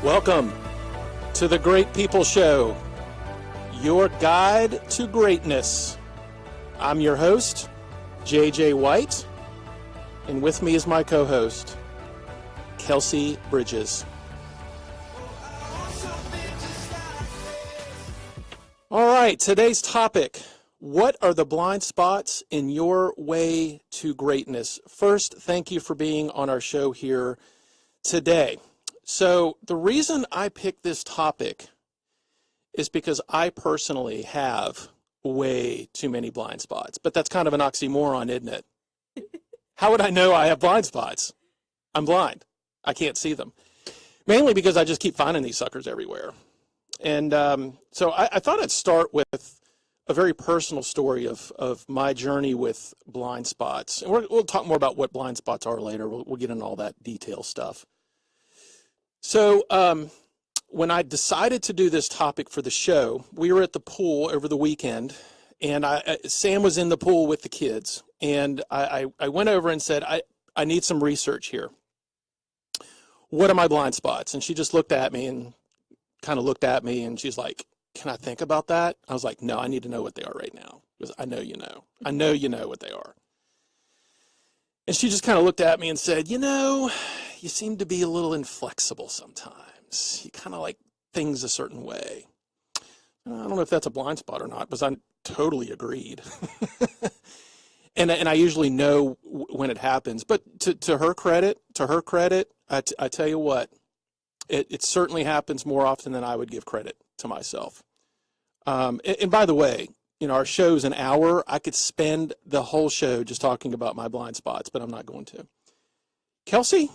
Welcome to the Great People Show, your guide to greatness. I'm your host, JJ White, and with me is my co-host, Kelsey Bridges. All right, today's topic, what are the blind spots in your way to greatness? First, thank you for being on our show here today. So the reason I picked this topic is because I personally have way too many blind spots. But that's kind of an oxymoron, isn't it? How would I know I have blind spots? I'm blind. I can't see them. Mainly because I just keep finding these suckers everywhere. And so I thought I'd start with a very personal story of my journey with blind spots. And we'll talk more about what blind spots are later. We'll get into all that detail stuff. So when I decided to do this topic for the show, we were at the pool over the weekend, and Sam was in the pool with the kids, and I went over and said, I need some research here. What are my blind spots? And she just looked at me and kind of looked at me, and she's like, can I think about that? I was like, no, I need to know what they are right now, because I know you know. I know you know what they are. And she just kind of looked at me and said, you seem to be a little inflexible sometimes. You kind of like things a certain way. I don't know if that's a blind spot or not, because I totally agreed. and I usually know when it happens. But to her credit, I tell you what, it certainly happens more often than I would give credit to myself. And by the way, our show's an hour. I could spend the whole show just talking about my blind spots, but I'm not going to. Kelsey?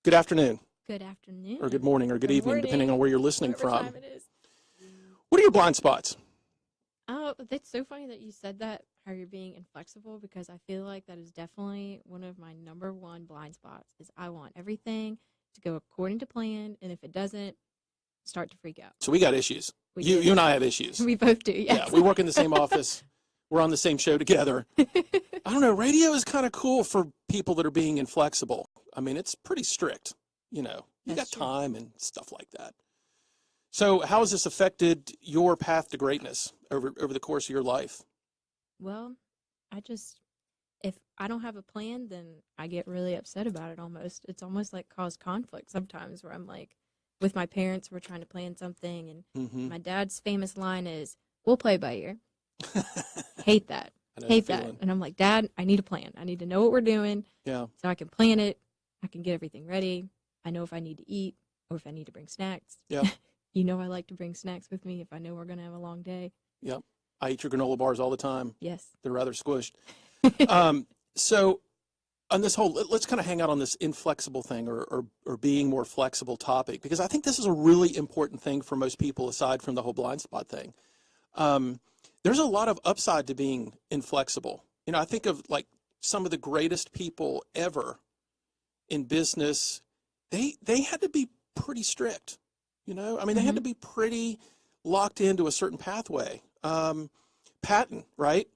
Good afternoon. Good afternoon. Or good morning or good evening, depending on where you're listening from. Time it is. What are your blind spots? Oh, that's so funny that you said that, how you're being inflexible, because I feel like that is definitely one of my number one blind spots, is I want everything to go according to plan, and if it doesn't, start to freak out. So we got issues. You and I have issues. We both do, yes. Yeah, we work in the same office. We're on the same show together. I don't know, radio is kind of cool for people that are being inflexible. I mean, it's pretty strict, you got time and stuff like that. So how has this affected your path to greatness over the course of your life? Well, if I don't have a plan, then I get really upset about it almost. It's almost like caused conflict sometimes, where I'm like, with my parents, we're trying to plan something, and my dad's famous line is, we'll play by ear. Hate that. Hate that. And I'm like, Dad, I need a plan. I need to know what we're doing so I can plan it. I can get everything ready. I know if I need to eat or if I need to bring snacks. Yeah. I like to bring snacks with me if I know we're going to have a long day. Yep. I eat your granola bars all the time. Yes. They're rather squished. So on this whole, let's kind of hang out on this inflexible thing or being more flexible topic, because I think this is a really important thing for most people aside from the whole blind spot thing. There's a lot of upside to being inflexible. I think of like some of the greatest people ever in business. They had to be pretty strict, I mean, they had to be pretty locked into a certain pathway. Patton, right?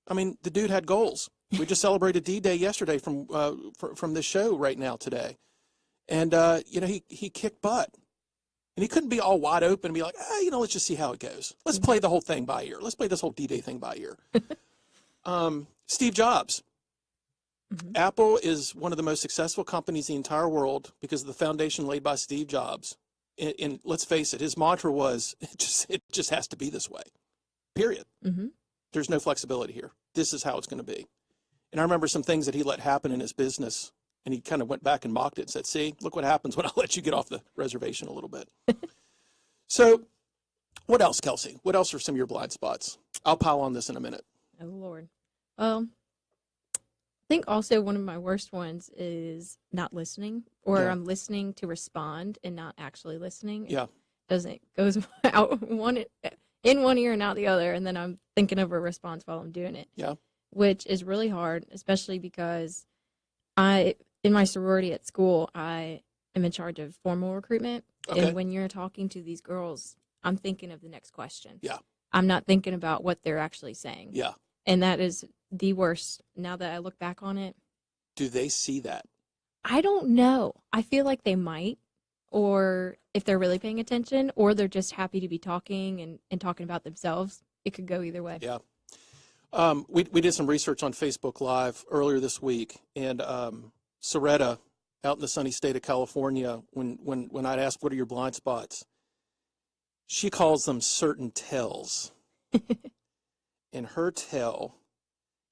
I mean, the dude had goals. We just celebrated D-Day yesterday from this show right now today. And, he kicked butt. And he couldn't be all wide open and be like, let's just see how it goes. Let's play the whole thing by ear. Let's play this whole D-Day thing by ear. Steve Jobs. Apple is one of the most successful companies in the entire world because of the foundation laid by Steve Jobs. And let's face it, his mantra was, it just has to be this way, period. There's no flexibility here. This is how it's going to be. And I remember some things that he let happen in his business, and he kind of went back and mocked it and said, see, look what happens when I let you get off the reservation a little bit. So what else, Kelsey? What else are some of your blind spots? I'll pile on this in a minute. Oh, Lord. Well, I think also one of my worst ones is not listening, or I'm listening to respond and not actually listening. Yeah. Goes out in one ear and out the other, and then I'm thinking of a response while I'm doing it. Yeah. Which is really hard, especially because in my sorority at school, I am in charge of formal recruitment. Okay. And when you're talking to these girls, I'm thinking of the next question. Yeah. I'm not thinking about what they're actually saying. Yeah. And that is the worst. Now that I look back on it. Do they see that? I don't know. I feel like they might, or if they're really paying attention, or they're just happy to be talking and talking about themselves. It could go either way. Yeah. We did some research on Facebook Live earlier this week, and Soretta, out in the sunny state of California, when I'd ask what are your blind spots, she calls them certain tells. And her tell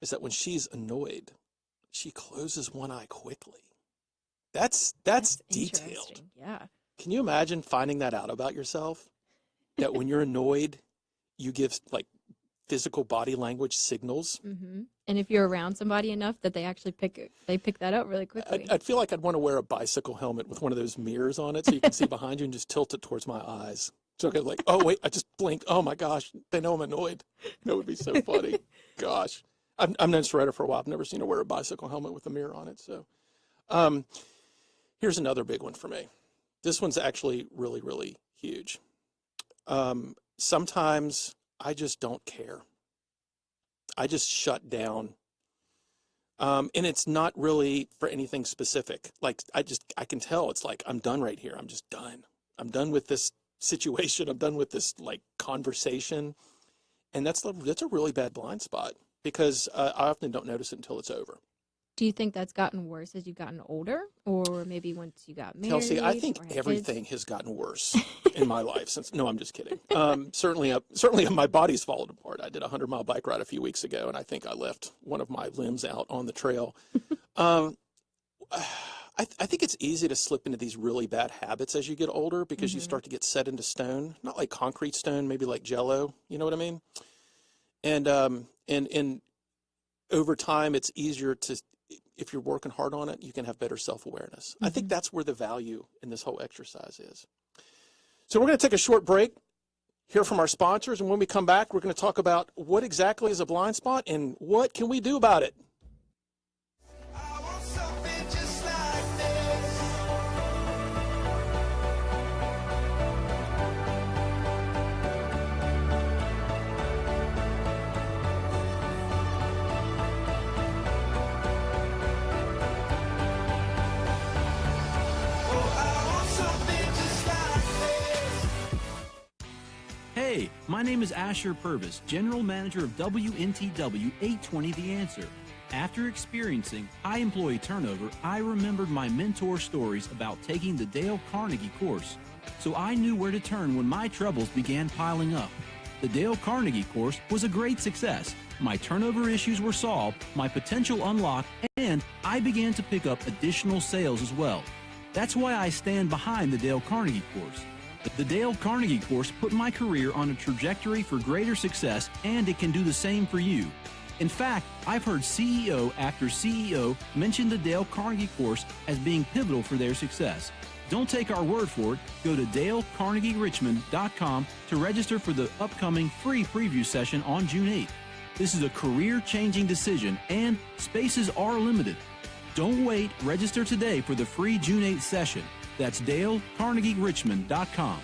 is that when she's annoyed, she closes one eye quickly. That's detailed. Interesting. Yeah. Can you imagine finding that out about yourself? That when you're annoyed, you give like physical body language signals. Mm-hmm. And if you're around somebody enough that they actually pick that up really quickly. I'd feel like I'd want to wear a bicycle helmet with one of those mirrors on it so you can see behind you and just tilt it towards my eyes. So I like, oh wait, I just blinked. Oh my gosh, they know I'm annoyed. That would be so funny. Gosh, I've known Soretta for a while. I've never seen her wear a bicycle helmet with a mirror on it. So, here's another big one for me. This one's actually really, really huge. Sometimes I just don't care. I just shut down. And it's not really for anything specific. Like I can tell it's like, I'm done right here. I'm just done. I'm done with this situation. I'm done with this like conversation. And that's a really bad blind spot because I often don't notice it until it's over. Do you think that's gotten worse as you've gotten older, or maybe once you got married? Kelsey, I think everything has gotten worse in my life since. No, I'm just kidding. Certainly, my body's fallen apart. I did a 100-mile bike ride a few weeks ago, and I think I left one of my limbs out on the trail. I think it's easy to slip into these really bad habits as you get older because you start to get set into stone, not like concrete stone, maybe like Jell-O. You know what I mean? And over time, it's easier to. If you're working hard on it, you can have better self-awareness. I think that's where the value in this whole exercise is. So we're going to take a short break, hear from our sponsors, and when we come back, we're going to talk about what exactly is a blind spot and what can we do about it. Hey, my name is Asher Purvis, General Manager of WNTW 820 The Answer. After experiencing high employee turnover, I remembered my mentor stories about taking the Dale Carnegie course. So I knew where to turn when my troubles began piling up. The Dale Carnegie course was a great success. My turnover issues were solved, my potential unlocked, and I began to pick up additional sales as well. That's why I stand behind the Dale Carnegie course. The Dale Carnegie course put my career on a trajectory for greater success, and it can do the same for you. In fact, I've heard CEO after CEO mention the Dale Carnegie course as being pivotal for their success. Don't take our word for it. Go to DaleCarnegieRichmond.com to register for the upcoming free preview session on June 8th. This is a career-changing decision, and spaces are limited. Don't wait. Register today for the free June 8th session. That's DaleCarnegieRichmond.com.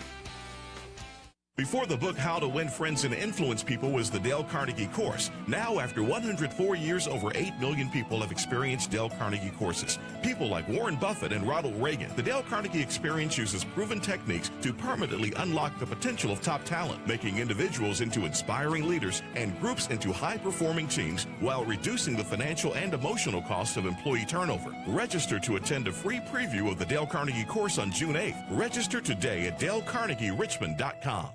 Before the book How to Win Friends and Influence People was the Dale Carnegie course. Now, after 104 years, over 8 million people have experienced Dale Carnegie courses. People like Warren Buffett and Ronald Reagan. The Dale Carnegie experience uses proven techniques to permanently unlock the potential of top talent, making individuals into inspiring leaders and groups into high-performing teams while reducing the financial and emotional costs of employee turnover. Register to attend a free preview of the Dale Carnegie course on June 8th. Register today at DaleCarnegieRichmond.com.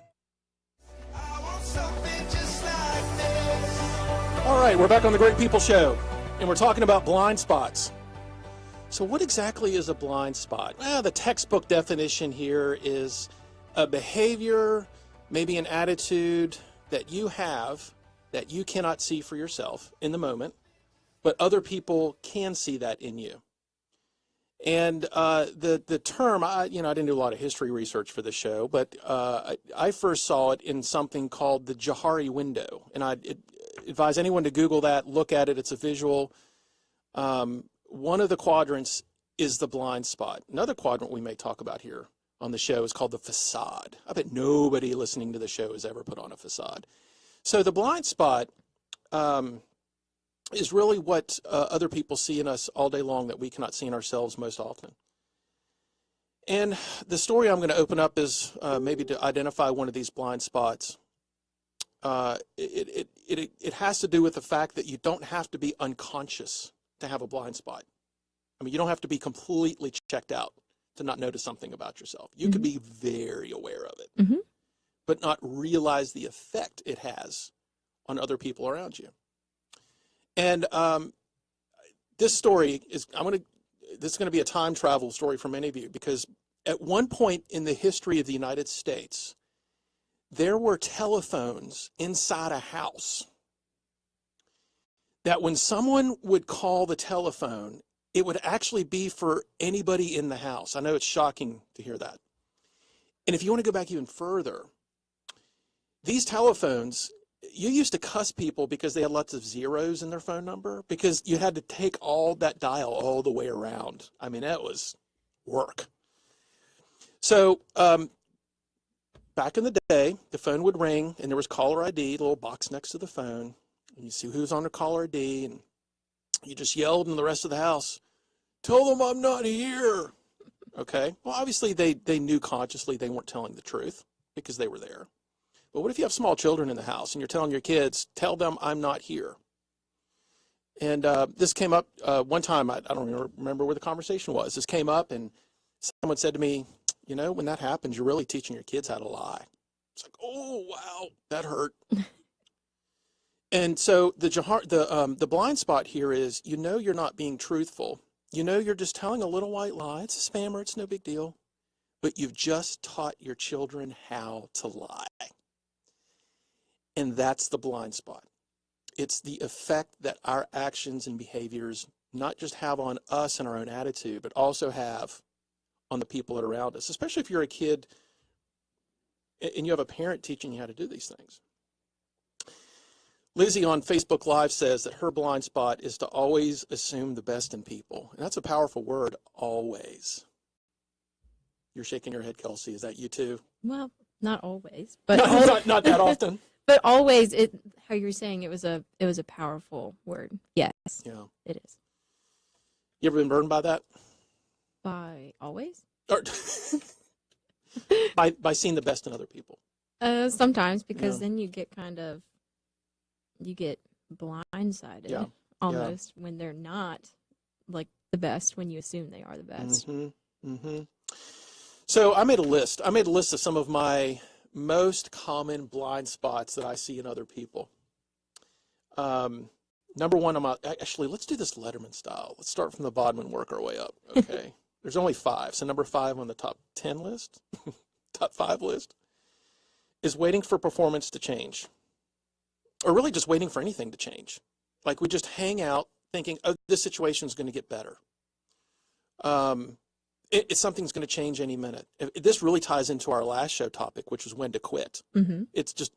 All right, we're back on the Great People Show, and we're talking about blind spots. So what exactly is a blind spot? Well, the textbook definition here is a behavior, maybe an attitude that you have that you cannot see for yourself in the moment, but other people can see that in you. And the term, I didn't do a lot of history research for the show, but I first saw it in something called the Johari window. And I advise anyone to Google that, look at it. It's a visual. One of the quadrants is the blind spot. Another quadrant we may talk about here on the show is called the facade. I bet nobody listening to the show has ever put on a facade. So the blind spot is really what other people see in us all day long that we cannot see in ourselves most often. And the story I'm going to open up is maybe to identify one of these blind spots. It has to do with the fact that you don't have to be unconscious to have a blind spot. I mean, you don't have to be completely checked out to not notice something about yourself. You could be very aware of it, but not realize the effect it has on other people around you. And this story is, this is going to be a time travel story for many of you, because at one point in the history of the United States, there were telephones inside a house that when someone would call the telephone, it would actually be for anybody in the house. I know it's shocking to hear that. And if you want to go back even further, these telephones, you used to cuss people because they had lots of zeros in their phone number, because you had to take all that dial all the way around. I mean, that was work. So back in the day, the phone would ring and there was caller ID, the little box next to the phone. And you see who's on the caller ID, and you just yelled in the rest of the house, "Tell them I'm not here." Okay. Well, obviously they knew consciously they weren't telling the truth because they were there. But what if you have small children in the house and you're telling your kids, "Tell them I'm not here"? And this came up one time. I don't remember where the conversation was. This came up and someone said to me, "You know, when that happens, you're really teaching your kids how to lie." It's like, oh, wow, that hurt. And so the blind spot here is, you know, you're not being truthful. You know, you're just telling a little white lie. It's a spammer. It's no big deal. But you've just taught your children how to lie. And that's the blind spot. It's the effect that our actions and behaviors not just have on us and our own attitude, but also have on the people that are around us, especially if you're a kid and you have a parent teaching you how to do these things. Lizzie on Facebook Live says that her blind spot is to always assume the best in people. And that's a powerful word, always. You're shaking your head, Kelsey. Is that you too? Well, not always, but not that often. But always, how you were saying, it was a powerful word. Yes, Yeah, it is. You ever been burned by that? By always? Or by seeing the best in other people? Sometimes, because then you get blindsided almost when they're not like the best, when you assume they are the best. So I made a list. I made a list of some of my most common blind spots that I see in other people. Number one, actually, let's do this Letterman style. Let's start from the bottom and work our way up. Okay. There's only 5. So number 5 on the top 10 list, top 5 list, is waiting for performance to change. Or really just waiting for anything to change. Like we just hang out thinking, oh, this situation is going to get better. Something's going to change any minute. This really ties into our last show topic, which was when to quit. It's just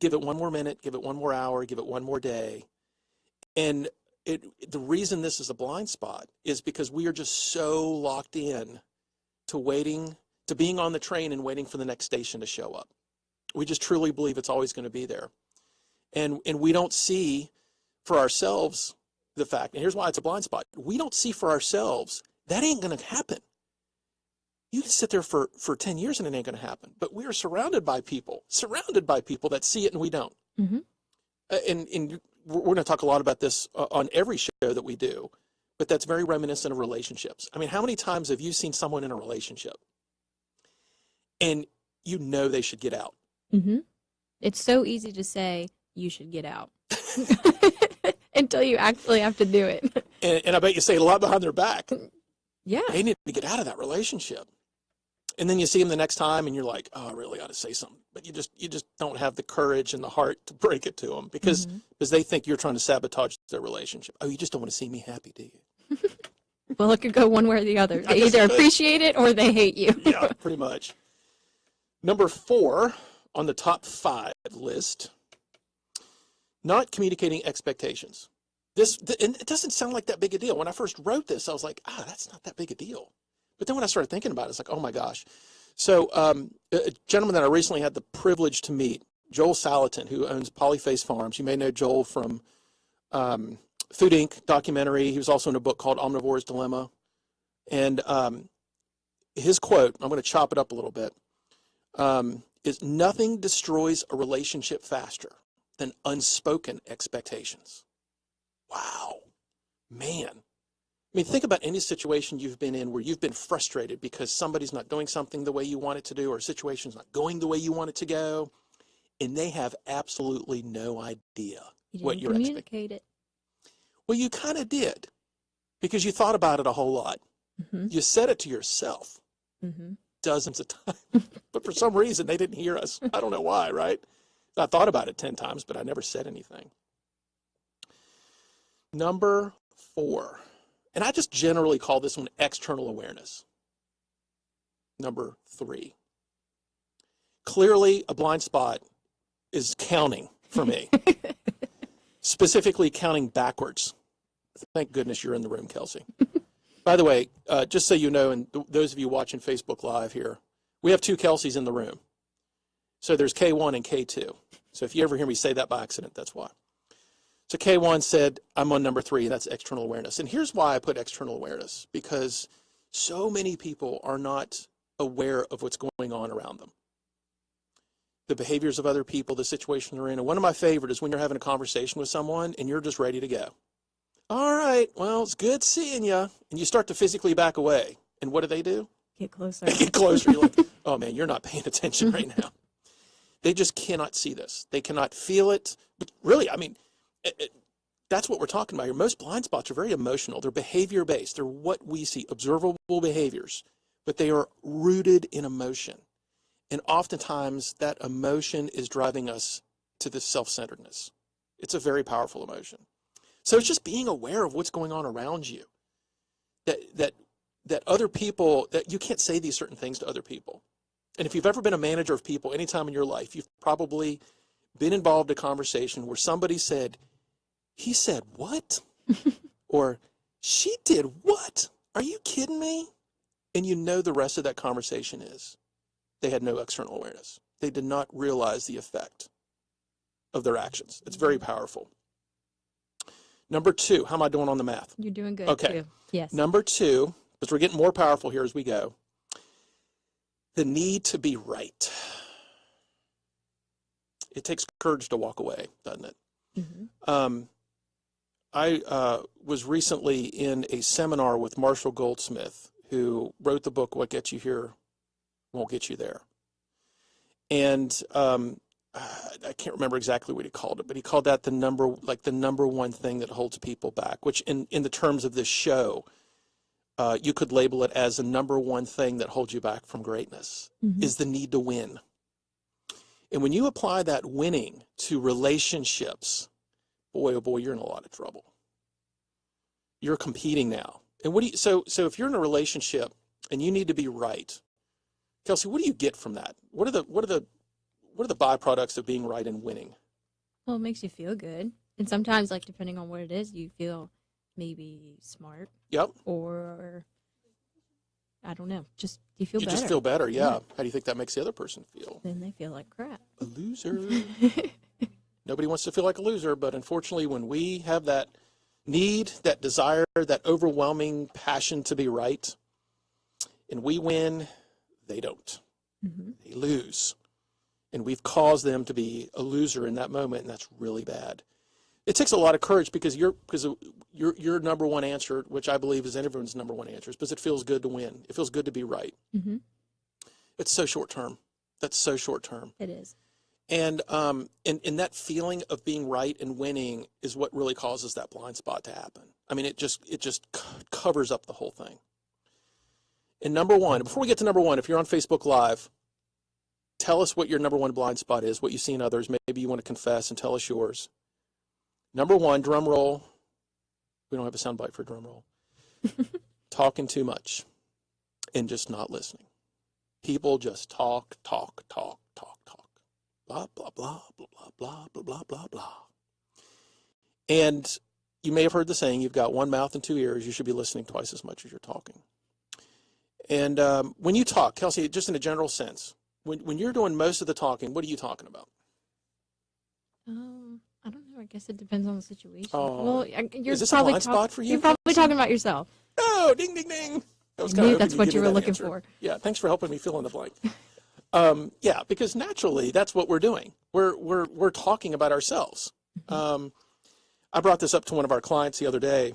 give it one more minute, give it one more hour, give it one more day. And the reason this is a blind spot is because we are just so locked in to being on the train and waiting for the next station to show up. We just truly believe it's always going to be there. And we don't see for ourselves the fact, and here's why it's a blind spot. We don't see for ourselves, that ain't going to happen. You can sit there for 10 years and it ain't going to happen. But we are surrounded by people that see it and we don't. And we're going to talk a lot about this on every show that we do, but that's very reminiscent of relationships. I mean, how many times have you seen someone in a relationship and you know they should get out? It's so easy to say, you should get out until you actually have to do it. And I bet you say it a lot behind their back. Yeah. They need to get out of that relationship. And then you see them the next time and you're like, oh, I really ought to say something. But you just don't have the courage and the heart to break it to them because they think you're trying to sabotage their relationship. Oh, you just don't want to see me happy, do you? Well, it could go one way or the other. They either appreciate it or they hate you. Yeah, pretty much. Number 4 on the top 5 list, not communicating expectations. And it doesn't sound like that big a deal. When I first wrote this, I was like, that's not that big a deal. But then when I started thinking about it, it's like, oh my gosh. So a gentleman that I recently had the privilege to meet, Joel Salatin, who owns Polyface Farms. You may know Joel from Food Inc. documentary. He was also in a book called Omnivore's Dilemma. And his quote, I'm going to chop it up a little bit, is nothing destroys a relationship faster than unspoken expectations. Wow, man. I mean, think about any situation you've been in where you've been frustrated because somebody's not doing something the way you want it to do, or a situation's not going the way you want it to go, and they have absolutely no idea what you're expecting. Communicate it. Well, you kind of did, because you thought about it a whole lot. Mm-hmm. You said it to yourself dozens of times, but for some reason they didn't hear us. I don't know why, right? I thought about it 10 times, but I never said anything. Number 4, and I just generally call this one external awareness. Number 3, clearly a blind spot is counting for me, specifically counting backwards. Thank goodness you're in the room, Kelsey. By the way, just so you know, and those of you watching Facebook Live here, we have 2 Kelseys in the room. So there's K1 and K2. So if you ever hear me say that by accident, that's why. So K1 said, I'm on number 3, that's external awareness. And here's why I put external awareness, because so many people are not aware of what's going on around them. The behaviors of other people, the situation they're in. And one of my favorite is when you're having a conversation with someone and you're just ready to go. All right, well, it's good seeing you. And you start to physically back away. And what do? Get closer. They get closer. You're like, oh man, you're not paying attention right now. They just cannot see this. They cannot feel it. But really, I mean, that's what we're talking about here. Most blind spots are very emotional. They're behavior based. They're what we see, observable behaviors, but they are rooted in emotion. And oftentimes that emotion is driving us to this self-centeredness. It's a very powerful emotion. So it's just being aware of what's going on around you. That other people, that you can't say these certain things to other people. And if you've ever been a manager of people anytime in your life, you've probably been involved in a conversation where somebody said, he said what? Or she did what? Are you kidding me? And you know the rest of that conversation is they had no external awareness. They did not realize the effect of their actions. It's very powerful. Number 2, how am I doing on the math? You're doing good, Okay. too. Yes. Number 2, because we're getting more powerful here as we go, the need to be right. It takes courage to walk away, doesn't it? Mm-hmm. I was recently in a seminar with Marshall Goldsmith, who wrote the book, What Gets You Here Won't Get You There. And I can't remember exactly what he called it, but he called that the number one thing that holds people back, which in the terms of this show, you could label it as the number one thing that holds you back from greatness, is the need to win. And when you apply that winning to relationships, boy, oh boy, you're in a lot of trouble. You're competing now. And so if you're in a relationship and you need to be right, Kelsey, what do you get from that? What are the byproducts of being right and winning? Well, it makes you feel good. And sometimes, like, depending on what it is, you feel maybe smart. Yep. Or, I don't know, just you feel better. You just feel better, yeah. How do you think that makes the other person feel? Then they feel like crap. A loser. Nobody wants to feel like a loser, but unfortunately, when we have that need, that desire, that overwhelming passion to be right, and we win, they don't. They lose. And we've caused them to be a loser in that moment, and that's really bad. It takes a lot of courage because your number one answer, which I believe is everyone's number one answer, is because it feels good to win. It feels good to be right. It's so short term. That's so short term. It is. And that feeling of being right and winning is what really causes that blind spot to happen. I mean, it just covers up the whole thing. And number one, before we get to number one, if you're on Facebook Live, tell us what your number one blind spot is, what you see in others. Maybe you want to confess and tell us yours. Number one, drum roll. We don't have a soundbite for drum roll. Talking too much and just not listening. People just talk. Blah, blah, blah, blah, blah, blah, blah, blah, blah. And you may have heard the saying, you've got one mouth and two ears. You should be listening twice as much as you're talking. And when you talk, Kelsey, just in a general sense, when you're doing most of the talking, what are you talking about? I don't know. I guess it depends on the situation. Oh, Well, is this a blind spot for you? You're probably talking about yourself. Oh, ding, ding, ding. I was I kinda knew hoping that's you'd what give you me were that looking answer. for. Yeah, thanks for helping me fill in the blank. Yeah, because naturally that's what we're doing. We're talking about ourselves. I brought this up to one of our clients the other day.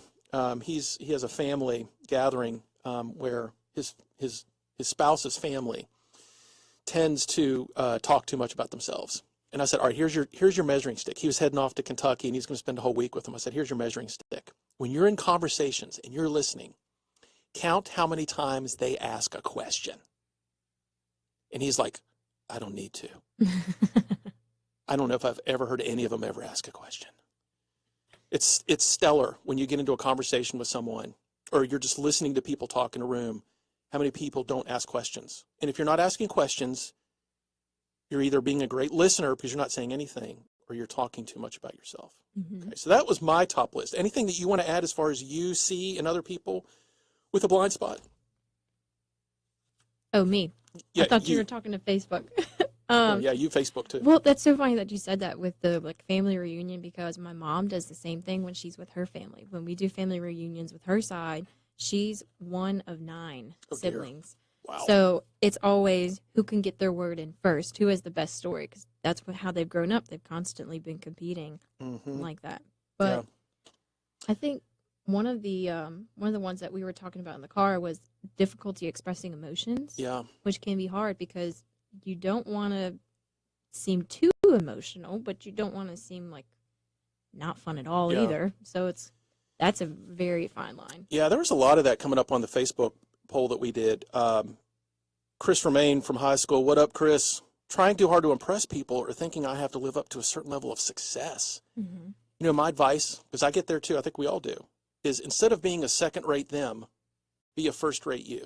He has a family gathering where his spouse's family tends to talk too much about themselves. And I said, all right, here's your measuring stick. He was heading off to Kentucky and he's going to spend a whole week with them. I said, here's your measuring stick. When you're in conversations and you're listening, count how many times they ask a question. And he's like, I don't need to. I don't know if I've ever heard any of them ever ask a question. It's stellar when you get into a conversation with someone or you're just listening to people talk in a room, how many people don't ask questions. And if you're not asking questions, you're either being a great listener because you're not saying anything or you're talking too much about yourself. Mm-hmm. Okay, so that was my top list. Anything that you want to add as far as you see in other people with a blind spot? Oh, me. Yeah, I thought you were talking to Facebook. yeah, you Facebook too. Well, that's so funny that you said that with the family reunion, because my mom does the same thing when she's with her family. When we do family reunions with her side, she's one of 9 siblings. Wow. So it's always who can get their word in first, who has the best story, because that's how they've grown up. They've constantly been competing like that. But I think one of the ones that we were talking about in the car was difficulty expressing emotions. Yeah. Which can be hard because you don't want to seem too emotional, but you don't want to seem like not fun at all either. So that's a very fine line. Yeah, there was a lot of that coming up on the Facebook poll that we did. Chris Romaine from high school. What up, Chris? Trying too hard to impress people or thinking I have to live up to a certain level of success. Mm-hmm. You know, my advice, because I get there too, I think we all do, is instead of being a second-rate them, be a first-rate you.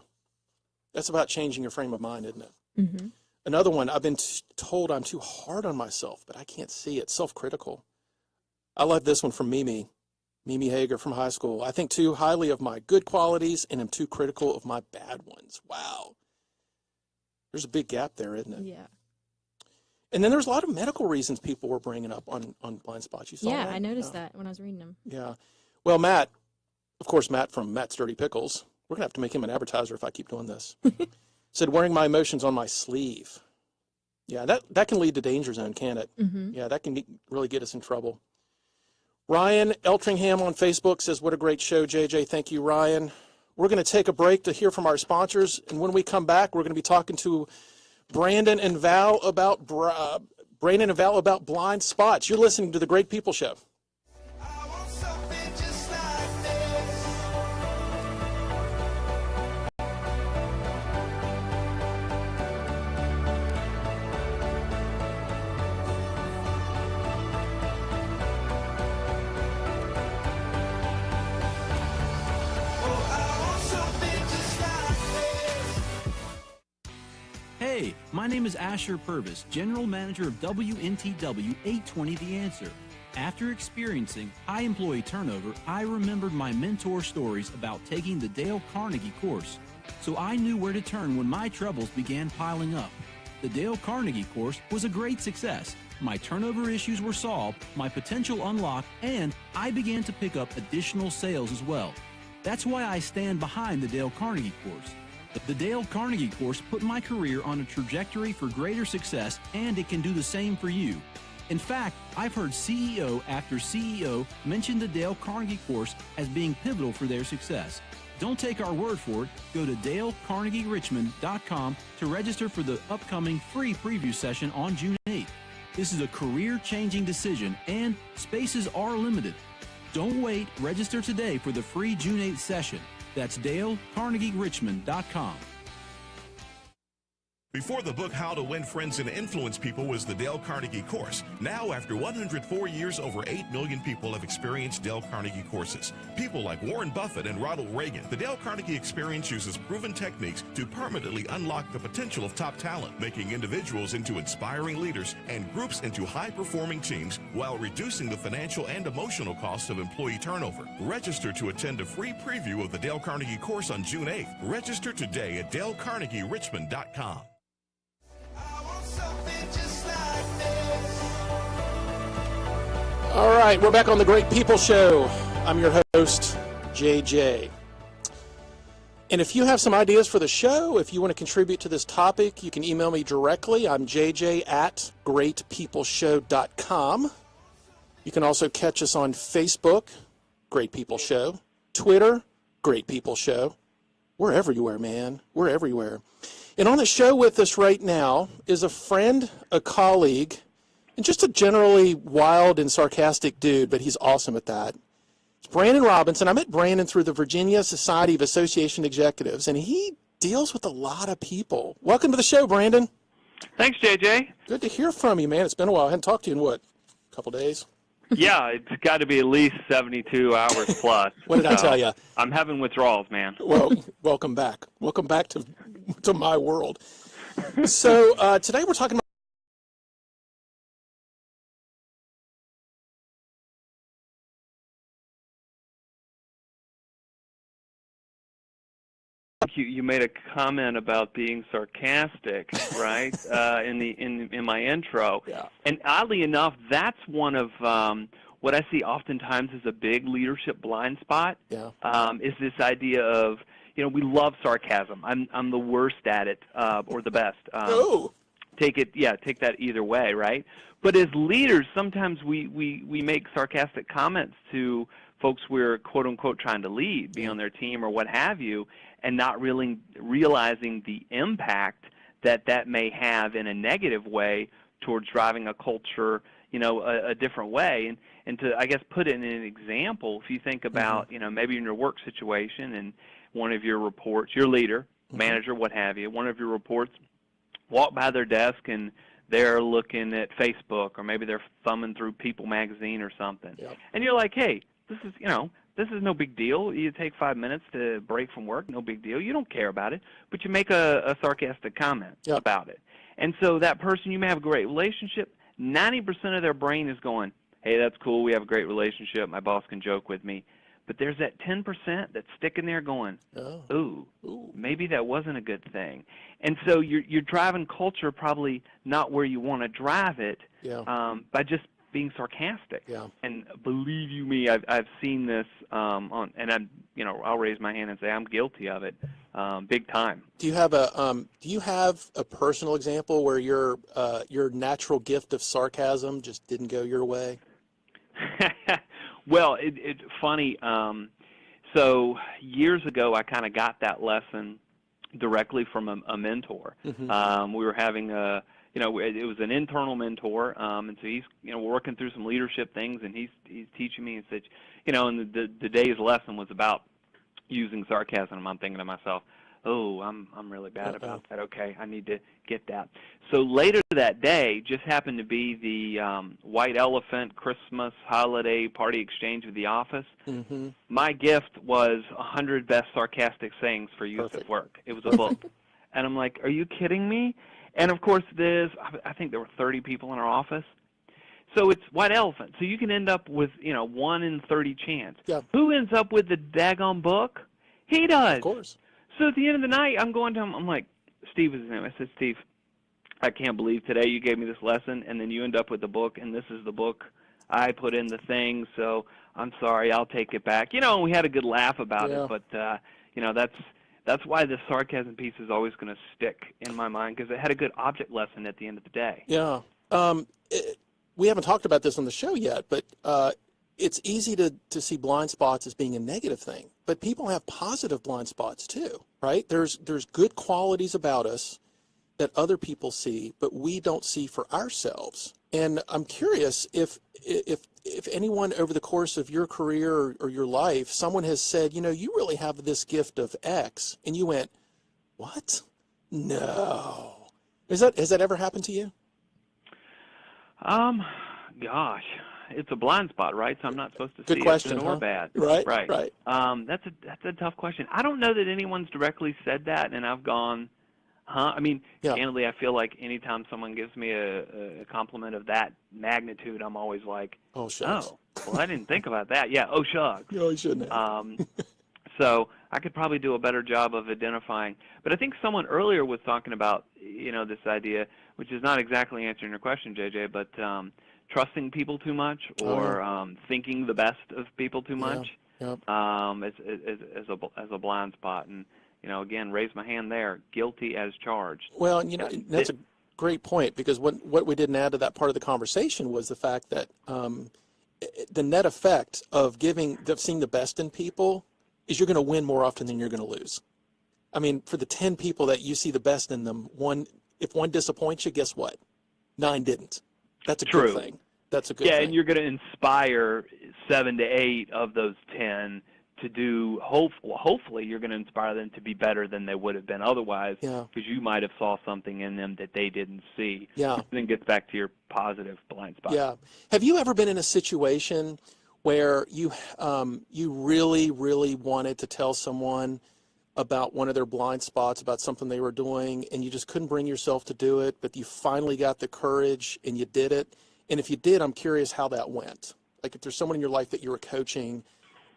That's about changing your frame of mind, isn't it? Mm-hmm. Another one, I've been told I'm too hard on myself, but I can't see it. Self-critical. I love this one from Mimi Hager from high school. I think too highly of my good qualities and am too critical of my bad ones. Wow. There's a big gap there, isn't it? Yeah. And then there's a lot of medical reasons people were bringing up on blind spots. You saw that? Yeah, I noticed that when I was reading them. Yeah. Well, Matt, of course, Matt from Matt's Dirty Pickles, we're going to have to make him an advertiser if I keep doing this, said wearing my emotions on my sleeve. Yeah, that can lead to danger zone, can't it? Mm-hmm. Yeah, that can really get us in trouble. Ryan Eltringham on Facebook says, what a great show, JJ. Thank you, Ryan. We're going to take a break to hear from our sponsors, and when we come back, we're going to be talking to Brandon and Val about blind spots. You're listening to The Great People Show. Hey, my name is Asher Purvis, General Manager of WNTW 820 The Answer. After experiencing high employee turnover, I remembered my mentor stories about taking the Dale Carnegie course, so I knew where to turn when my troubles began piling up. The Dale Carnegie course was a great success. My turnover issues were solved, my potential unlocked, and I began to pick up additional sales as well. That's why I stand behind the Dale Carnegie course. The Dale Carnegie course put my career on a trajectory for greater success, and it can do the same for you. In fact, I've heard CEO after CEO mention the Dale Carnegie course as being pivotal for their success. Don't take our word for it. Go to DaleCarnegieRichmond.com to register for the upcoming free preview session on June 8th. This is a career-changing decision, and spaces are limited. Don't wait. Register today for the free June 8th session. That's DaleCarnegieRichmond.com. Before the book How to Win Friends and Influence People was the Dale Carnegie course. Now, after 104 years, over 8 million people have experienced Dale Carnegie courses. People like Warren Buffett and Ronald Reagan. The Dale Carnegie experience uses proven techniques to permanently unlock the potential of top talent, making individuals into inspiring leaders and groups into high-performing teams while reducing the financial and emotional cost of employee turnover. Register to attend a free preview of the Dale Carnegie course on June 8th. Register today at DaleCarnegieRichmond.com. All right, we're back on The Great People Show. I'm your host, JJ. And if you have some ideas for the show, if you want to contribute to this topic, you can email me directly. I'm jj@greatpeopleshow.com. You can also catch us on Facebook, Great People Show, Twitter, Great People Show. We're everywhere, man. We're everywhere. And on the show with us right now is a friend, a colleague, and just a generally wild and sarcastic dude, but he's awesome at that. It's Brandon Robinson. I met Brandon through the Virginia Society of Association Executives, and he deals with a lot of people. Welcome to the show, Brandon. Thanks, JJ. Good to hear from you, man. It's been a while. I hadn't talked to you in, what, a couple days? Yeah, it's got to be at least 72 hours plus. What did I tell you? I'm having withdrawals, man. Well, welcome back. Welcome back to my world. So today we're talking about You made a comment about being sarcastic, right? In my intro, Yeah. And oddly enough, that's one of what I see oftentimes as a big leadership blind spot. Yeah. Is this idea of we love sarcasm. I'm the worst at it, or the best. Take that either way, right? But as leaders, sometimes we make sarcastic comments to folks we're quote unquote trying to lead, be on their team or what have you, and not really realizing the impact that may have in a negative way towards driving a culture, a different way. And to, I guess, put it in an example, if you think about, maybe in your work situation and one of your reports, your leader, manager, what have you, one of your reports walk by their desk and they're looking at Facebook, or maybe they're thumbing through People magazine or something. Yep. And you're like, hey, this is no big deal. You take 5 minutes to break from work, no big deal. You don't care about it, but you make a sarcastic comment about it. And so that person, you may have a great relationship. 90% of their brain is going, hey, that's cool. We have a great relationship. My boss can joke with me. But there's that 10% that's sticking there going, ooh, maybe that wasn't a good thing. And so you're driving culture probably not where you want to drive it by just being sarcastic. Yeah. And believe you me, I've seen this I'll raise my hand and say I'm guilty of it, big time. Do you have a personal example where your natural gift of sarcasm just didn't go your way? Well, it's funny. So years ago, I kind of got that lesson directly from a mentor. Mm-hmm. We were having it was an internal mentor, and so he's, working through some leadership things, and he's teaching me and said, and the day's lesson was about using sarcasm. I'm thinking to myself, oh, I'm really bad about that. Okay, I need to get that. So later that day just happened to be the White Elephant Christmas holiday party exchange with the office. Mm-hmm. My gift was 100 best sarcastic sayings for youth at work. It was a book. And I'm like, are you kidding me? And, of course, I think there were 30 people in our office. So it's White Elephant. So you can end up with, 1 in 30 chance. Yeah. Who ends up with the daggone book? He does. Of course. So at the end of the night, I'm going to him. I'm like, Steve is his name. I said, Steve, I can't believe today you gave me this lesson, and then you end up with the book, and this is the book I put in the thing, so I'm sorry. I'll take it back. And we had a good laugh about it, but, that's why the sarcasm piece is always going to stick in my mind, because it had a good object lesson at the end of the day. Yeah. We haven't talked about this on the show yet, but it's easy to see blind spots as being a negative thing. But people have positive blind spots too, right? There's good qualities about us that other people see, but we don't see for ourselves. And I'm curious if anyone over the course of your career or your life, someone has said, you really have this gift of X, and you went, what? No. Has that ever happened to you? Gosh, it's a blind spot, right? So I'm not supposed to good see question, it good or bad. Right. That's a tough question. I don't know that anyone's directly said that, and I've gone, huh? I mean, candidly, I feel like anytime someone gives me a compliment of that magnitude, I'm always like, oh, shucks. Oh, well, I didn't think about that. Yeah, oh, shucks. No, you shouldn't have. So I could probably do a better job of identifying. But I think someone earlier was talking about, this idea, which is not exactly answering your question, JJ, but trusting people too much, or thinking the best of people too much, as a blind spot. And again, raise my hand there, guilty as charged. Well, that's a great point, because what we didn't add to that part of the conversation was the fact that the net effect of seeing the best in people is you're going to win more often than you're going to lose. I mean, for the 10 people that you see the best in them, if one disappoints you, guess what? 9 didn't. That's a True. good thing. That's a good thing. Yeah, and you're going to inspire 7 to 8 of those 10 to do, hopefully you're going to inspire them to be better than they would have been otherwise, because you might have saw something in them that they didn't see. Yeah. Which then gets back to your positive blind spot. Yeah. Have you ever been in a situation where you really, really wanted to tell someone about one of their blind spots, about something they were doing, and you just couldn't bring yourself to do it, but you finally got the courage and you did it? And if you did, I'm curious how that went. Like, if there's someone in your life that you were coaching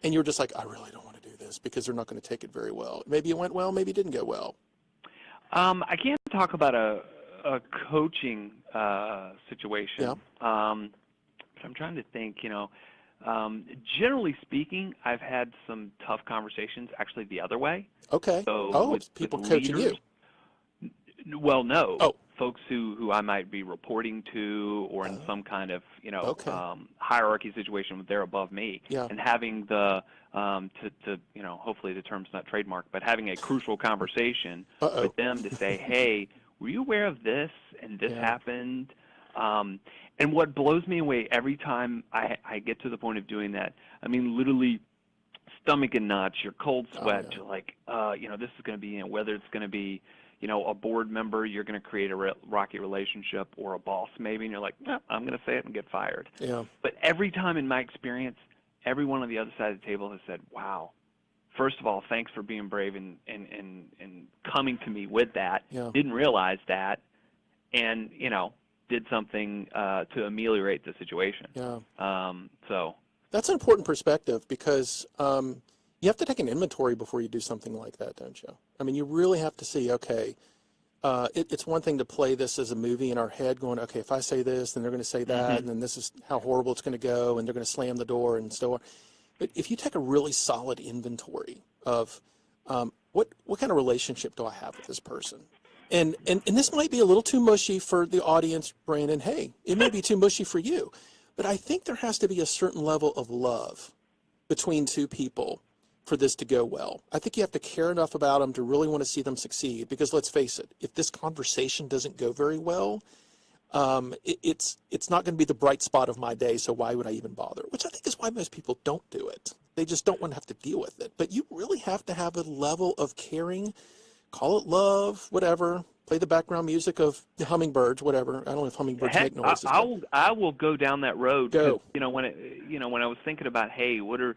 and you're just like, I really don't want to do this because they're not going to take it very well. Maybe it went well, maybe it didn't go well. I can't talk about a coaching situation. Yeah. But I'm trying to think, generally speaking, I've had some tough conversations actually the other way. Okay. So it's people coaching you. Well, no. Oh. Folks who I might be reporting to, or in some kind of Okay. hierarchy situation where they're above me, Yeah. and having the hopefully the term's not trademarked, but having a crucial conversation with them to say, hey, were you aware of this and this happened? And what blows me away every time I get to the point of doing that, I mean, literally stomach and knots, your cold sweat, you're like, this is going to be, whether it's going to be, a board member, you're going to create a rocky relationship, or a boss maybe, and you're like, no, I'm going to say it and get fired. Yeah. But every time in my experience, everyone on the other side of the table has said, wow, first of all, thanks for being brave and coming to me with that. Yeah. Didn't realize that, and, did something to ameliorate the situation. Yeah. So that's an important perspective, because you have to take an inventory before you do something like that, don't you? I mean, you really have to see, okay, it's one thing to play this as a movie in our head going, okay, if I say this, then they're going to say that, and then this is how horrible it's going to go, and they're going to slam the door and so on. But if you take a really solid inventory of what kind of relationship do I have with this person? And this might be a little too mushy for the audience, Brandon. Hey, it may be too mushy for you. But I think there has to be a certain level of love between two people for this to go well. I think you have to care enough about them to really want to see them succeed, because let's face it, if this conversation doesn't go very well, it's not going to be the bright spot of my day, so why would I even bother? Which I think is why most people don't do it. They just don't want to have to deal with it. But you really have to have a level of caring, call it love, whatever, play the background music of the hummingbirds, whatever. I don't know if hummingbirds make noises. I will go down that road. Go. When I was thinking about, hey, what are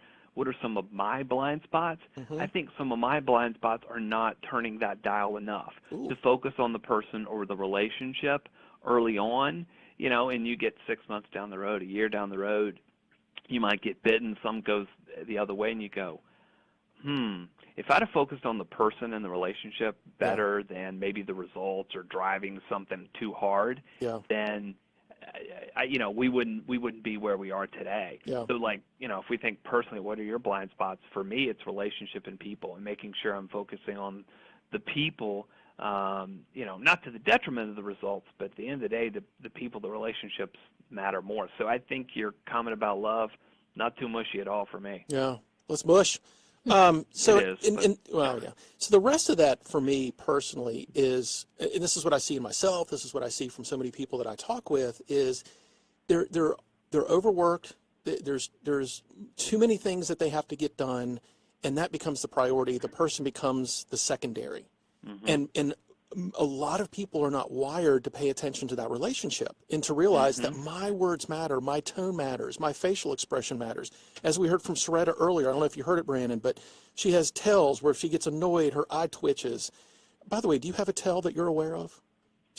some of my blind spots? I think some of my blind spots are not turning that dial enough to focus on the person or the relationship early on, and you get 6 months down the road, a year down the road, you might get bitten, some goes the other way, and you go, if I'd have focused on the person and the relationship better than maybe the results or driving something too hard, then we wouldn't be where we are today. Yeah. So if we think personally, what are your blind spots? For me, it's relationship and people, and making sure I'm focusing on the people, not to the detriment of the results, but at the end of the day, the people, the relationships matter more. So I think your comment about love, not too mushy at all for me. Yeah, let's mush. So It is, So the rest of that for me personally is, and this is what I see in myself, this is what I see from so many people that I talk with, is they're overworked. There's too many things that they have to get done, and that becomes the priority. The person becomes the secondary. And a lot of people are not wired to pay attention to that relationship and to realize that my words matter, my tone matters, my facial expression matters. As we heard from Soretta earlier, I don't know if you heard it, Brandon, but she has tells where if she gets annoyed, her eye twitches. By the way, do you have a tell that you're aware of?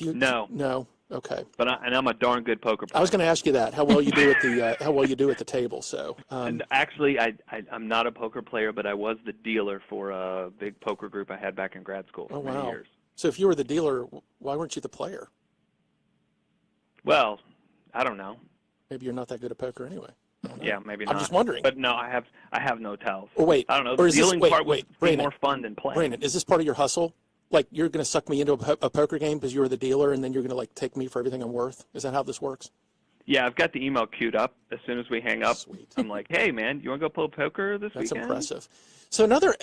No. No. Okay. But I'm a darn good poker player. I was going to ask you that, how well you do at the table. So. And actually, I'm not a poker player, but I was the dealer for a big poker group I had back in grad school for many years. So if you were the dealer, why weren't you the player? Well, I don't know. Maybe you're not that good at poker anyway. Yeah, maybe I'm not. just wondering. But no, I have no tells. Or wait, I don't know. or The is this, dealing wait, part would wait, be Brandon, more fun than playing. Brandon, is this part of your hustle? Like you're going to suck me into a poker game because you were the dealer, and then you're going to like take me for everything I'm worth? Is that how this works? Yeah, I've got the email queued up. As soon as we hang up, Sweet. I'm like, hey, man, you want to go play poker this That's weekend? impressive. So another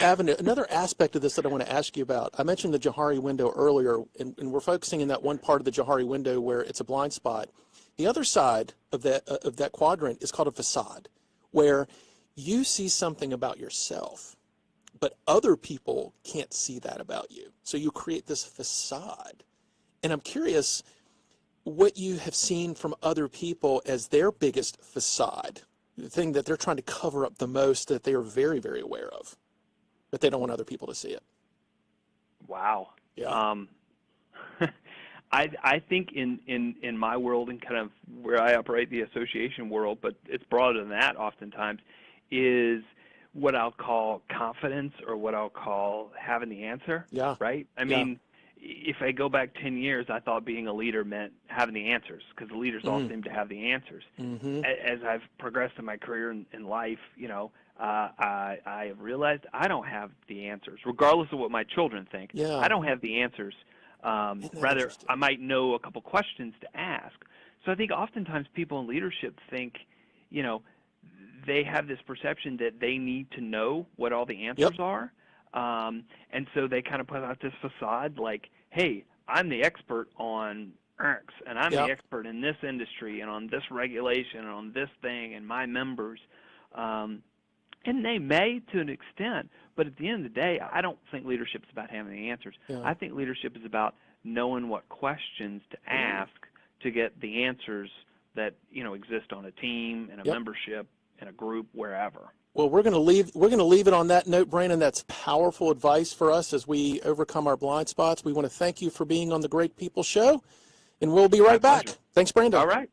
aspect of this that I want to ask you about, I mentioned the Johari window earlier, and we're focusing in that one part of the Johari window where it's a blind spot. The other side of that quadrant is called a facade, where you see something about yourself, but other people can't see that about you. So you create this facade. And I'm curious what you have seen from other people as their biggest facade, the thing that they're trying to cover up the most that they are very, very aware of, but they don't want other people to see it. Wow. Yeah. I think in my world and kind of where I operate, the association world, but it's broader than that oftentimes, is what I'll call confidence, or what I'll call having the answer. Yeah. Right? I mean, if I go back 10 years, I thought being a leader meant having the answers, because the leaders all seem to have the answers. Mm-hmm. As I've progressed in my career in life, I have realized I don't have the answers, regardless of what my children think. Yeah. I don't have the answers. Rather, interesting? I might know a couple questions to ask. So I think oftentimes people in leadership think, they have this perception that they need to know what all the answers are. And so they kind of put out this facade like, hey, I'm the expert on X, and I'm the expert in this industry and on this regulation and on this thing and my members. And they may to an extent, but at the end of the day, I don't think leadership is about having the answers. Yeah. I think leadership is about knowing what questions to ask to get the answers that exist on a team, in a membership, in a group, wherever. Well, we're going to leave it on that note, Brandon. That's powerful advice for us as we overcome our blind spots. We want to thank you for being on the Great People Show, and we'll be right back. Pleasure. Thanks, Brandon. All right.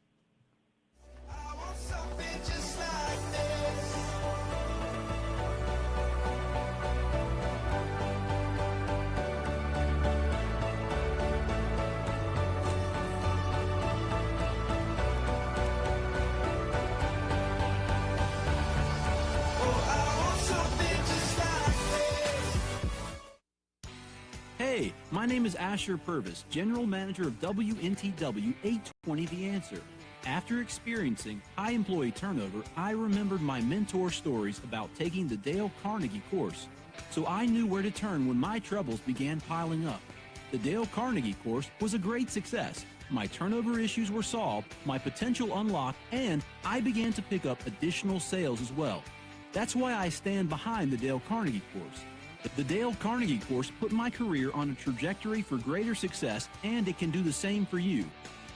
Hey, my name is Asher Purvis, General Manager of WNTW 820 The Answer. After experiencing high employee turnover, I remembered my mentor stories about taking the Dale Carnegie course, so I knew where to turn when my troubles began piling up. The Dale Carnegie course was a great success. My turnover issues were solved, my potential unlocked, and I began to pick up additional sales as well. That's why I stand behind the Dale Carnegie course. The Dale Carnegie course put my career on a trajectory for greater success, and it can do the same for you.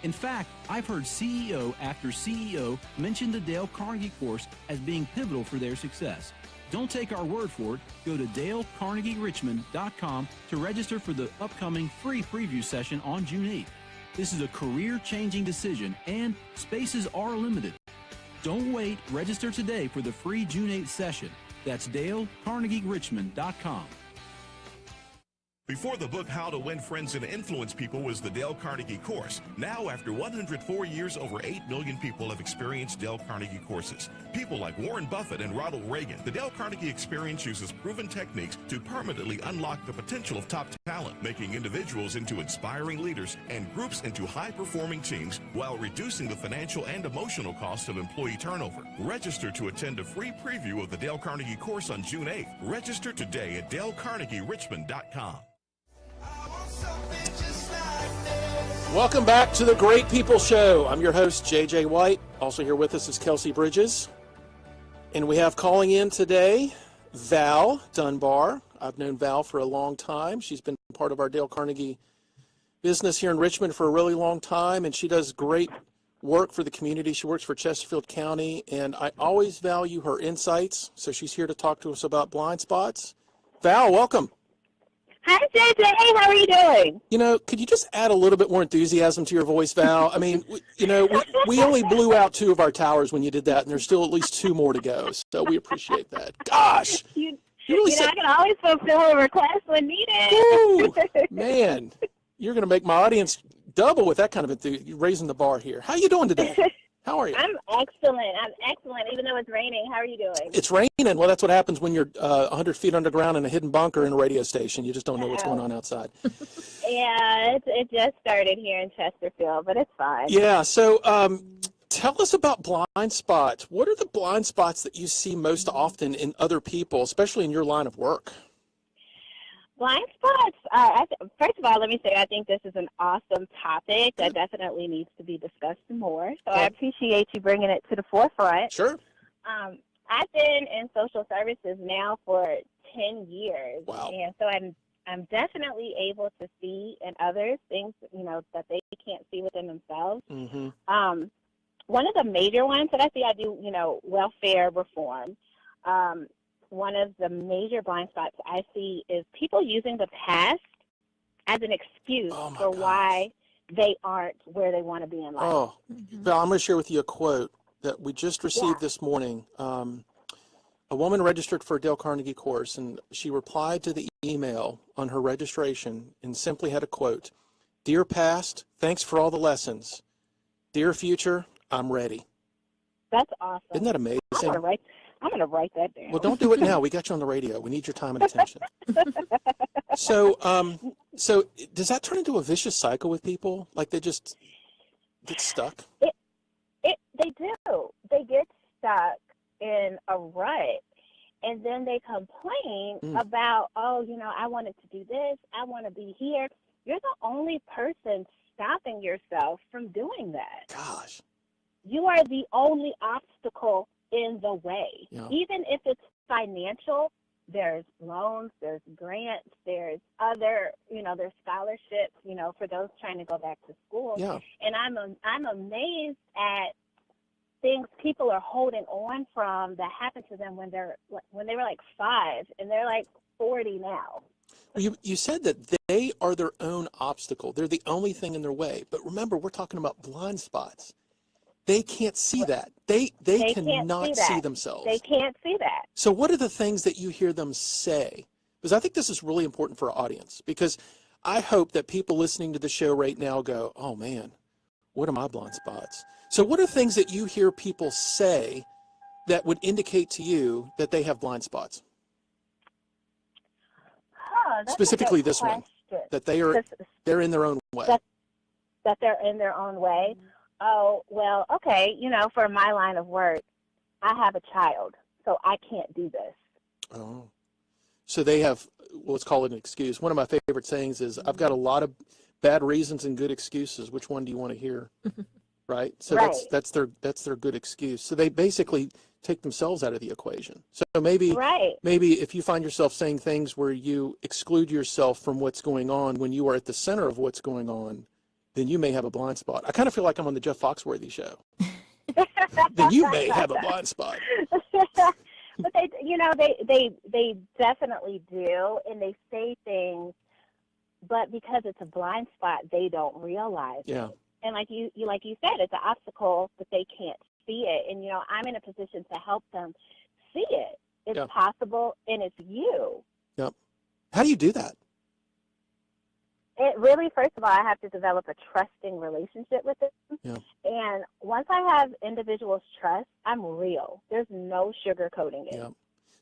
In fact, I've heard CEO after CEO mention the Dale Carnegie course as being pivotal for their success. Don't take our word for it. Go to DaleCarnegieRichmond.com to register for the upcoming free preview session on June 8th. This is a career-changing decision, and spaces are limited. Don't wait. Register today for the free June 8th session. That's DaleCarnegieRichmond.com. Before the book How to Win Friends and Influence People was the Dale Carnegie course. Now, after 104 years, over 8 million people have experienced Dale Carnegie courses. People like Warren Buffett and Ronald Reagan. The Dale Carnegie experience uses proven techniques to permanently unlock the potential of top talent, making individuals into inspiring leaders and groups into high-performing teams while reducing the financial and emotional cost of employee turnover. Register to attend a free preview of the Dale Carnegie course on June 8th. Register today at DaleCarnegieRichmond.com. Welcome back to the Great People Show. I'm your host, J.J. White. Also here with us is Kelsey Bridges. And we have calling in today, Val Dunbar. I've known Val for a long time. She's been part of our Dale Carnegie business here in Richmond for a really long time, and she does great work for the community. She works for Chesterfield County, and I always value her insights. So she's here to talk to us about blind spots. Val, welcome. Hi, JJ. How are you doing? Could you just add a little bit more enthusiasm to your voice, Val? I mean, we only blew out 2 of our towers when you did that, and there's still at least 2 more to go. So we appreciate that. Gosh, You really I can always fulfill a request when needed. Ooh, man, you're going to make my audience double with that kind of enthusiasm, raising the bar here. How you doing today? How are you? I'm excellent. I'm excellent, even though it's raining. How are you doing? It's raining. Well, that's what happens when you're 100 feet underground in a hidden bunker in a radio station. You just don't know what's going on outside. Yeah, it just started here in Chesterfield, but it's fine. Yeah, so tell us about blind spots. What are the blind spots that you see most often in other people, especially in your line of work? Blind spots, first of all, let me say I think this is an awesome topic that definitely needs to be discussed more. So I appreciate you bringing it to the forefront. Sure. I've been in social services now for 10 years. Wow. And so I'm definitely able to see in others things, that they can't see within themselves. Mm-hmm. One of the major ones that I see, I do, welfare reform. One of the major blind spots I see is people using the past as an excuse for why they aren't where they want to be in life. Oh, Val, I'm going to share with you a quote that we just received this morning. A woman registered for a Dale Carnegie course, and she replied to the email on her registration and simply had a quote: "Dear past, thanks for all the lessons. Dear future, I'm ready." That's awesome. Isn't that amazing? I'm going to write that down. Well, don't do it now. We got you on the radio. We need your time and attention. So does that turn into a vicious cycle with people? Like they just get stuck? They do. They get stuck in a rut, and then they complain about, I wanted to do this. I want to be here. You're the only person stopping yourself from doing that. Gosh. You are the only obstacle in the way. Yeah. Even if it's financial, there's loans, there's grants, there's other, there's scholarships, for those trying to go back to school. Yeah. And I'm amazed at things people are holding on from that happened to them when they were like 5 and they're like 40 now. You said that they are their own obstacle. They're the only thing in their way. But remember, we're talking about blind spots. They can't see that. They cannot see themselves. They can't see that. So what are the things that you hear them say? Because I think this is really important for our audience, because I hope that people listening to the show right now go, oh man, what are my blind spots? So what are things that you hear people say that would indicate to you that they have blind spots? That's Specifically this one, that they're in their own way. That they're in their own way. Oh, well, okay, for my line of work, I have a child, so I can't do this. Oh. So they have, let's call it an excuse. One of my favorite sayings is, I've got a lot of bad reasons and good excuses. Which one do you want to hear? Right? So right. that's their good excuse. So they basically take themselves out of the equation. So maybe if you find yourself saying things where you exclude yourself from what's going on when you are at the center of what's going on, then you may have a blind spot. I kind of feel like I'm on the Jeff Foxworthy show. Then you may have a blind spot. But they definitely do, and they say things, but because it's a blind spot, they don't realize it. And like you said, it's an obstacle, but they can't see it. And I'm in a position to help them see it. It's possible, and it's you. Yep. How do you do that? It really, first of all, I have to develop a trusting relationship with them. Yeah. And once I have individuals' trust, I'm real. There's no sugarcoating it. Yeah.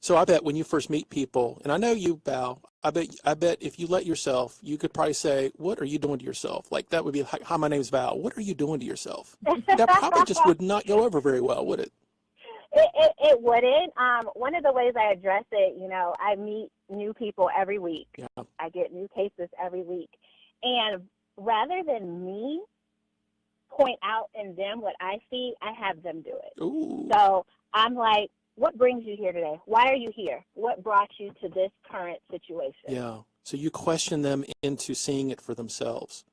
So I bet when you first meet people, and I know you, Val, I bet if you let yourself, you could probably say, what are you doing to yourself? Like that would be like, hi, my name's Val. What are you doing to yourself? That probably just would not go over very well, would it? It wouldn't. One of the ways I address it, I meet new people every week. Yeah. I get new cases every week. And rather than me point out in them what I see, I have them do it. Ooh. So I'm like, what brings you here today? Why are you here? What brought you to this current situation? Yeah. So you question them into seeing it for themselves.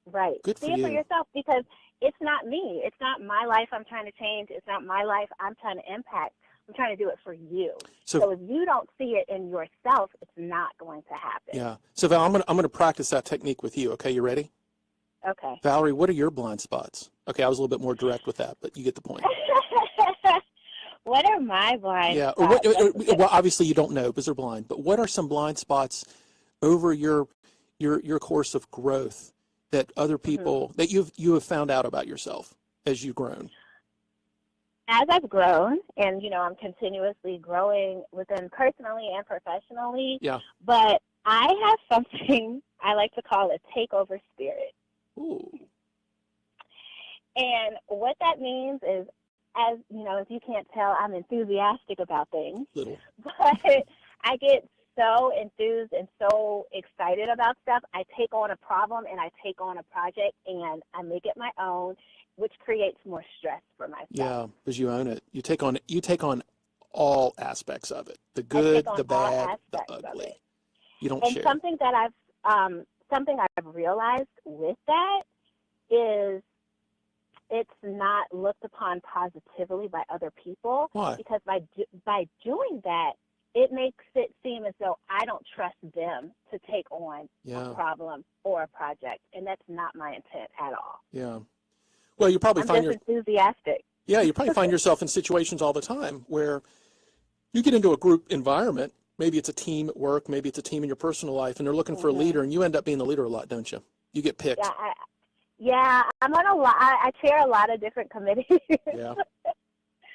Right. Good for See it you. for yourself, because it's not me. It's not my life I'm trying to change. It's not my life I'm trying to impact. I'm trying to do it for you. So if you don't see it in yourself, it's not going to happen. Yeah. So Val, I'm gonna practice that technique with you. Okay, you ready? Okay. Valerie, what are your blind spots? Okay, I was a little bit more direct with that, but you get the point. What are my blind spots? Well, obviously you don't know because they're blind, but what are some blind spots over your course of growth that other people, that you have found out about yourself as you've grown? as I've grown, and I'm continuously growing within personally and professionally. Yeah. But I have something I like to call a takeover spirit. Ooh. And what that means is, as you can't tell, I'm enthusiastic about things. Little. But I get so enthused and so excited about stuff. I take on a problem and I take on a project and I make it my own, which creates more stress for myself. Yeah, because you own it. You take on all aspects of it. The I good, take on the all bad, the aspects of ugly. it. You don't And share. something I've realized with that is it's not looked upon positively by other people. Why? Because by doing that, it makes it seem as though I don't trust them to take on Yeah. a problem or a project, and that's not my intent at all. Yeah. Well, you probably I'm just enthusiastic. you probably find yourself in situations all the time where you get into a group environment. Maybe it's a team at work, maybe it's a team in your personal life, and they're looking for a leader, and you end up being the leader a lot, don't you? You get picked. I'm on a lot. I chair a lot of different committees. Yeah.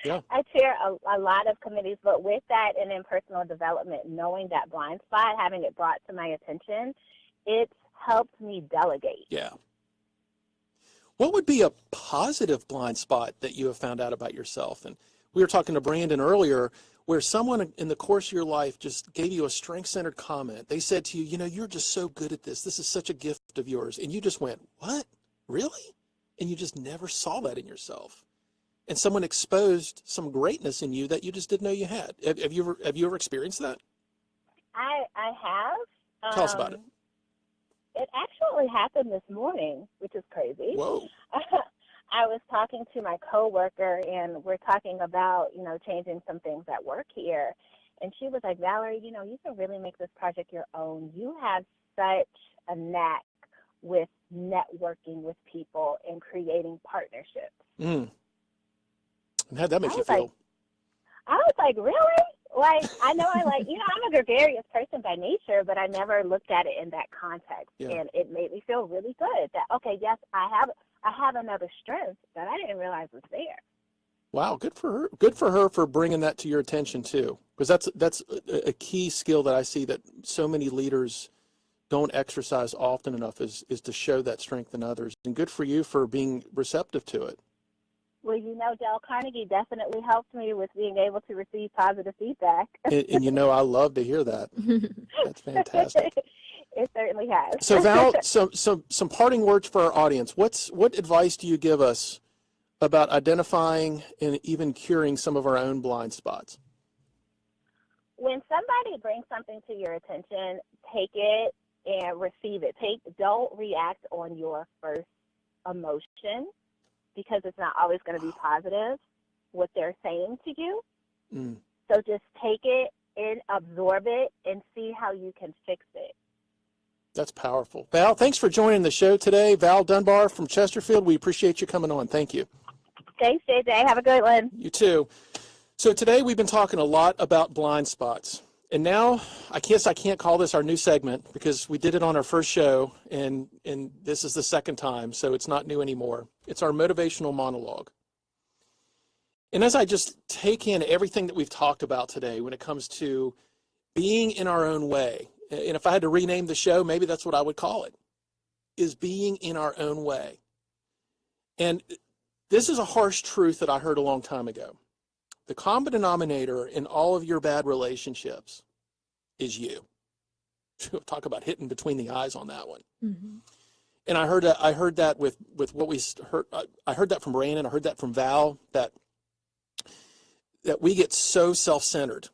Yeah. I chair a lot of committees, but with that and in personal development, knowing that blind spot, having it brought to my attention, it's helped me delegate. Yeah. What would be a positive blind spot that you have found out about yourself? And we were talking to Brandon earlier, where someone in the course of your life just gave you a strength-centered comment. They said to you, you're just so good at this. This is such a gift of yours. And you just went, what? Really? And you just never saw that in yourself. And someone exposed some greatness in you that you just didn't know you had. Have you ever experienced that? I have. Tell us about it. It actually happened this morning, which is crazy. Whoa. I was talking to my coworker, and we're talking about, changing some things at work here. And she was like, Valerie, you can really make this project your own. You have such a knack with networking with people and creating partnerships. Mm. And how'd that make you feel? I was like, really? Like, I know I'm a gregarious person by nature, but I never looked at it in that context. Yeah. And it made me feel really good that, okay, yes, I have another strength that I didn't realize was there. Wow, good for her. Good for her for bringing that to your attention too, because that's a key skill that I see that so many leaders don't exercise often enough is to show that strength in others. And good for you for being receptive to it. Well, Dale Carnegie definitely helped me with being able to receive positive feedback. And I love to hear that. That's fantastic. It certainly has. So Val, some parting words for our audience. What advice do you give us about identifying and even curing some of our own blind spots? When somebody brings something to your attention, take it and receive it. Don't react on your first emotion, because it's not always going to be positive, what they're saying to you. Mm. So just take it and absorb it and see how you can fix it. That's powerful. Val, thanks for joining the show today. Val Dunbar from Chesterfield, we appreciate you coming on. Thank you. Thanks, JJ. Have a good one. You too. So today we've been talking a lot about blind spots. And now I guess I can't call this our new segment because we did it on our first show, and this is the second time, so it's not new anymore. It's our motivational monologue. And as I just take in everything that we've talked about today when it comes to being in our own way, and if I had to rename the show, maybe that's what I would call it, is being in our own way. And this is a harsh truth that I heard a long time ago. The common denominator in all of your bad relationships is you. Talk about hitting between the eyes on that one. Mm-hmm. And I heard that with what we heard. I heard that from Brandon. I heard that from Val. That we get so self-centered.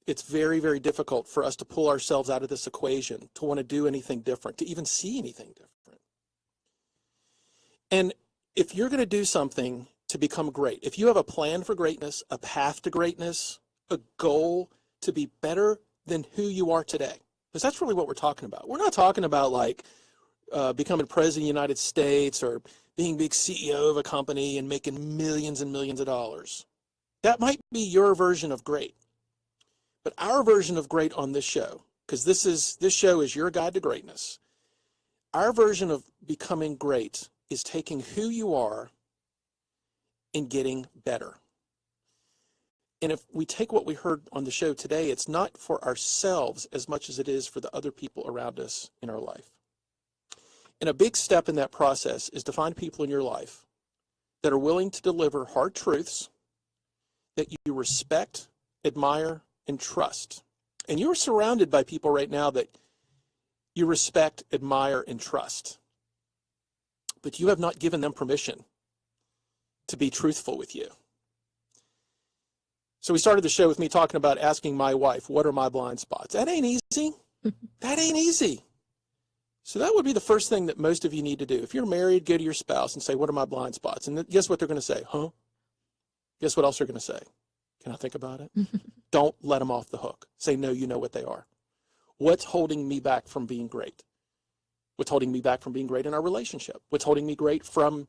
It's very, very difficult for us to pull ourselves out of this equation, to want to do anything different, to even see anything different. And if you're going to do something to become great, if you have a plan for greatness, a path to greatness, a goal to be better than who you are today, because that's really what we're talking about. We're not talking about like becoming president of the United States or being big CEO of a company and making millions and millions of dollars. That might be your version of great. But our version of great on this show, because this show is your guide to greatness, our version of becoming great is taking who you are and getting better. And if we take what we heard on the show today, it's not for ourselves as much as it is for the other people around us in our life. And a big step in that process is to find people in your life that are willing to deliver hard truths that you respect, admire, and trust. And you're surrounded by people right now that you respect, admire, and trust. But you have not given them permission to be truthful with you. So we started the show with me talking about asking my wife, what are my blind spots? That ain't easy. That ain't easy. So that would be the first thing that most of you need to do. If you're married, go to your spouse and say, what are my blind spots? And guess what they're going to say? Huh? Guess what else they're going to say? Can I think about it? Don't let them off the hook. Say, no, you know what they are. What's holding me back from being great? What's holding me back from being great in our relationship? What's holding me great from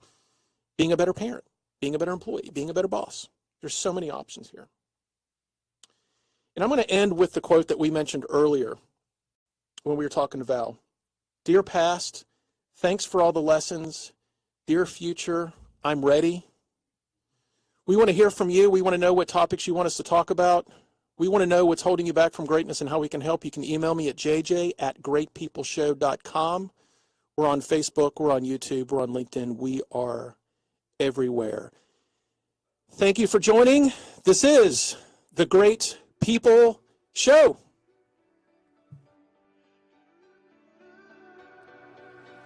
being a better parent, being a better employee, being a better boss? There's so many options here. And I'm going to end with the quote that we mentioned earlier when we were talking to Val. Dear past, thanks for all the lessons. Dear future, I'm ready. We want to hear from you. We want to know what topics you want us to talk about. We want to know what's holding you back from greatness and how we can help. You can email me at jj@greatpeopleshow.com. We're on Facebook. We're on YouTube. We're on LinkedIn. We are everywhere. Thank you for joining. This is the Great People Show.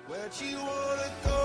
Where'd you wanna go?